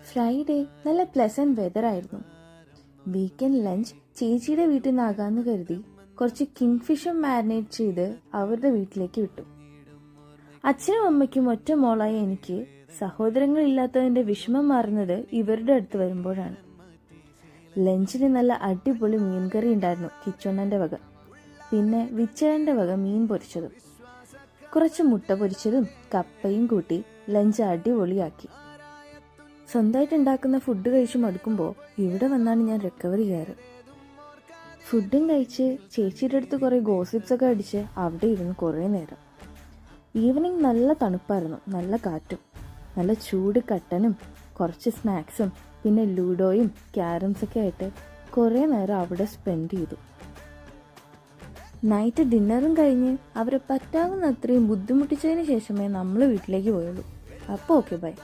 Friday നല്ല pleasant weather ആയിരുന്നു. Weekend lunch ചേച്ചിയുടെ വീട്ടിൽ നിന്നാകാമെന്ന് കരുതി കുറച്ച് കിങ് ഫിഷും മാരിനേറ്റ് ചെയ്ത് അവരുടെ വീട്ടിലേക്ക് വിട്ടു. അച്ഛനും അമ്മയ്ക്കും ഒറ്റ മോളായ എനിക്ക് സഹോദരങ്ങളില്ലാത്തതിന്റെ വിഷമം മാറുന്നത് ഇവരുടെ അടുത്ത് വരുമ്പോഴാണ്. ലഞ്ചിന് നല്ല അടിപൊളി മീൻകറി ഉണ്ടായിരുന്നു കിച്ചണ്ണന്റെ വക. പിന്നെ വിച്ചേന്റെ വക മീൻ പൊരിച്ചതും കുറച്ച് മുട്ട പൊരിച്ചതും കപ്പയും കൂട്ടി ലഞ്ച് അടിപൊളിയാക്കി. സ്വന്തമായിട്ട് ഉണ്ടാക്കുന്ന ഫുഡ് കഴിച്ച് മടുക്കുമ്പോൾ ഇവിടെ വന്നാണ് ഞാൻ റിക്കവറി ചെയ്യാറ്. ഫുഡും കഴിച്ച് ചേച്ചിയുടെ അടുത്ത് കുറേ ഗോസിപ്സ് ഒക്കെ അടിച്ച് അവിടെ ഇരുന്ന് കുറേ നേരം. ഈവനിങ് നല്ല തണുപ്പായിരുന്നു, നല്ല കാറ്റും, നല്ല ചൂട് കട്ടനും കുറച്ച് സ്നാക്സും പിന്നെ ലൂഡോയും ക്യാരംസൊക്കെ ആയിട്ട് കുറേ നേരം അവിടെ സ്പെൻഡ് ചെയ്തു. നൈറ്റ് ഡിന്നറും കഴിഞ്ഞ് അവരെ പറ്റാവുന്ന അത്രയും ബുദ്ധിമുട്ടിച്ചതിന് ശേഷമേ നമ്മൾ വീട്ടിലേക്ക് പോയുള്ളൂ. അപ്പോൾ ഓക്കെ, ബൈ.